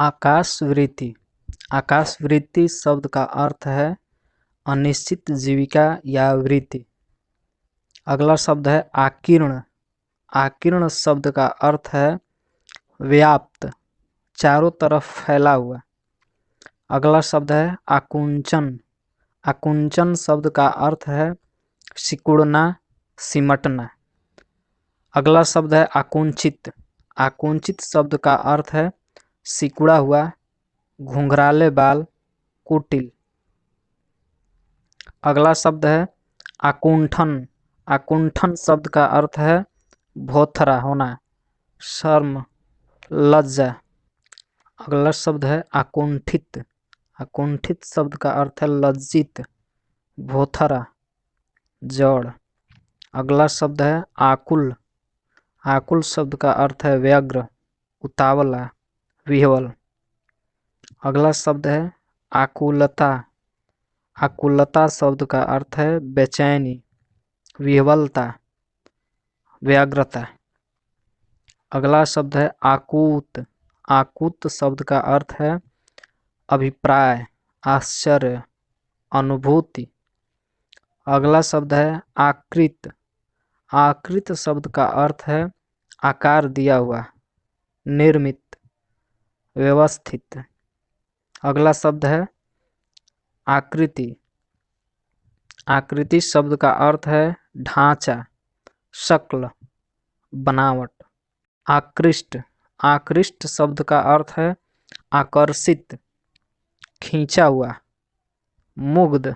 आकाशवृत्ति। आकाशवृत्ति शब्द का अर्थ है अनिश्चित जीविका या वृत्ति। अगला शब्द है आकीर्ण। आकीर्ण शब्द का अर्थ है व्याप्त, चारों तरफ फैला हुआ। अगला शब्द है आकुंचन। आकुंचन शब्द का अर्थ है सिकुड़ना, सिमटना। अगला शब्द है आकुंचित। आकुंचित शब्द का अर्थ है सिकुड़ा हुआ, घुंघराले बाल, कुटिल। अगला शब्द है आकुंठन। आकुंठन शब्द का अर्थ है भोथरा होना, शर्म, लज्जा। अगला शब्द है आकुंठित। आकुंठित शब्द का अर्थ है लज्जित, भोथरा, जड़। अगला शब्द है आकुल। आकुल शब्द का अर्थ है व्यग्र, उतावला, विह्वल। अगला शब्द है आकुलता। आकुलता शब्द का अर्थ है बेचैनी, विह्वलता, व्यग्रता। अगला शब्द है आकूत। आकूत शब्द का अर्थ है अभिप्राय, आश्चर्य, अनुभूति। अगला शब्द है आकृत। आकृत शब्द का अर्थ है आकार दिया हुआ, निर्मित, व्यवस्थित। अगला शब्द है आकृति। आकृति शब्द का अर्थ है ढांचा, शक्ल, बनावट। आकृष्ट। आकृष्ट शब्द का अर्थ है आकर्षित, खींचा हुआ, मुग्ध।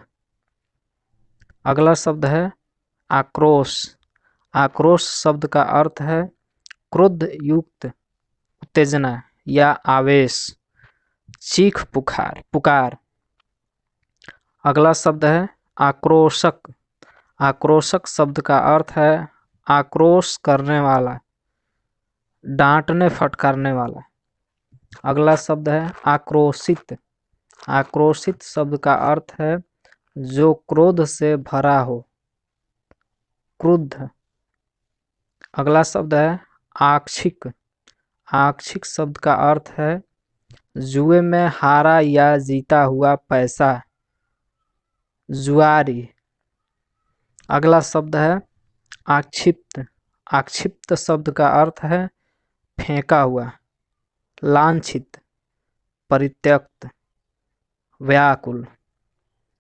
अगला शब्द है आक्रोश। आक्रोश शब्द का अर्थ है क्रोध युक्त उत्तेजना या आवेश, चीख पुकार। अगला शब्द है आक्रोशक। आक्रोशक शब्द का अर्थ है आक्रोश करने वाला, डांटने फटकारने वाला। अगला शब्द है आक्रोशित। आक्रोशित शब्द का अर्थ है जो क्रोध से भरा हो, क्रुद्ध। अगला शब्द है आक्षिक। आक्षिक शब्द का अर्थ है जुए में हारा या जीता हुआ पैसा, जुआरी। अगला शब्द है आक्षिप्त। आक्षिप्त शब्द का अर्थ है फेंका हुआ, लांछित, परित्यक्त, व्याकुल।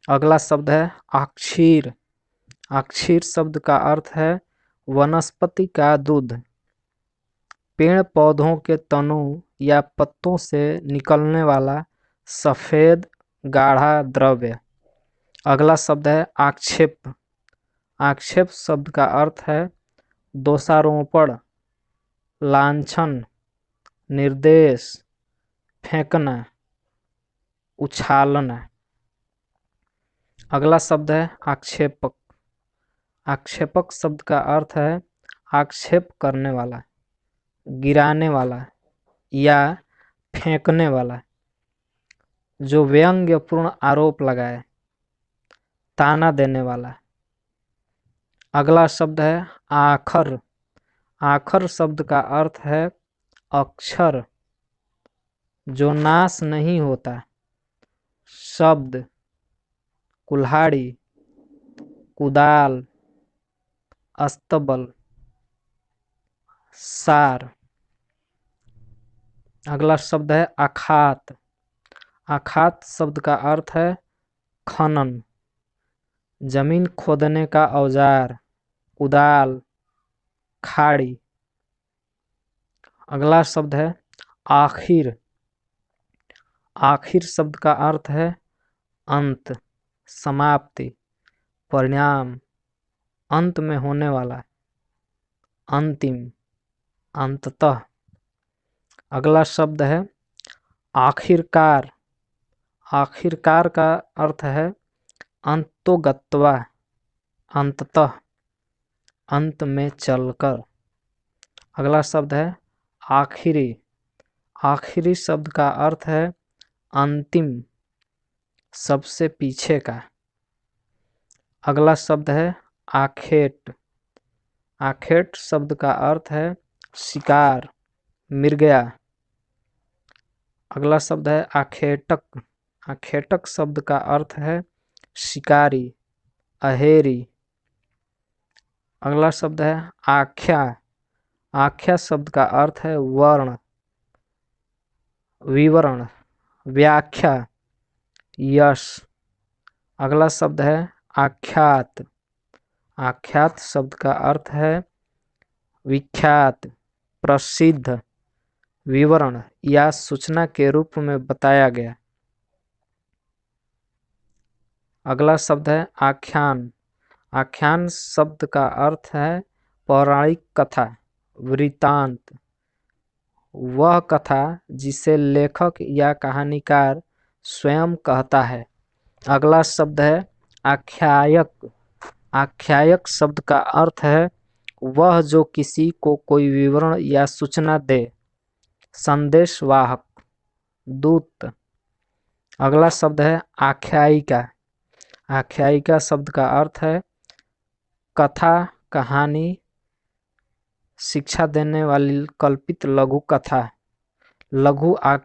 अगला शब्द है अक्षीर। अक्षीर शब्द का अर्थ है वनस्पति का दूध, पेड़ पौधों के तनों या पत्तों से निकलने वाला सफेद गाढ़ा द्रव्य। अगला शब्द है आक्षेप। आक्षेप शब्द का अर्थ है दोषारोपण, लांछन, निर्देश, फेंकना, उछालना। अगला शब्द है आक्षेपक। आक्षेपक शब्द का अर्थ है आक्षेप करने वाला, गिराने वाला या फेंकने वाला, जो व्यंग्यपूर्ण आरोप लगाए, ताना देने वाला। अगला शब्द है आखर। आखर शब्द का अर्थ है अक्षर, जो नाश नहीं होता, शब्द, कुल्हाड़ी, कुदाल, अस्तबल, सार। अगला शब्द है आखात। आखात शब्द का अर्थ है खनन, जमीन खोदने का औजार, कुदाल, खाड़ी। अगला शब्द है आखिर। आखिर शब्द का अर्थ है अंत, समाप्ति, परिणाम, अंत में होने वाला, अंतिम, अंततः। अगला शब्द है आखिरकार। आखिरकार का अर्थ है अंतोगत्वा, अंततः, अंत में चलकर। अगला शब्द है आखिरी। आखिरी शब्द का अर्थ है अंतिम, सबसे पीछे का। अगला शब्द है आखेट। आखेट शब्द का अर्थ है शिकार, मृगया। अगला शब्द है आखेटक। आखेटक शब्द का अर्थ है शिकारी, अहेरी। अगला शब्द है आख्या। आख्या शब्द का अर्थ है वर्ण, विवरण, व्याख्या, यश। अगला शब्द है आख्यात। आख्यात शब्द का अर्थ है विख्यात, प्रसिद्ध, विवरण या सूचना के रूप में बताया गया। अगला शब्द है आख्यान। आख्यान शब्द का अर्थ है पौराणिक कथा, वृतांत, वह कथा जिसे लेखक या कहानीकार स्वयं कहता है। अगला शब्द है आख्यायक। आख्यायक शब्द का अर्थ है वह जो किसी को कोई विवरण या सूचना दे, संदेशवाहक, दूत। अगला शब्द है आख्यायिका। आख्यायिका शब्द का अर्थ है कथा, कहानी, शिक्षा देने वाली कल्पित लघु कथा, लघु आख्यान।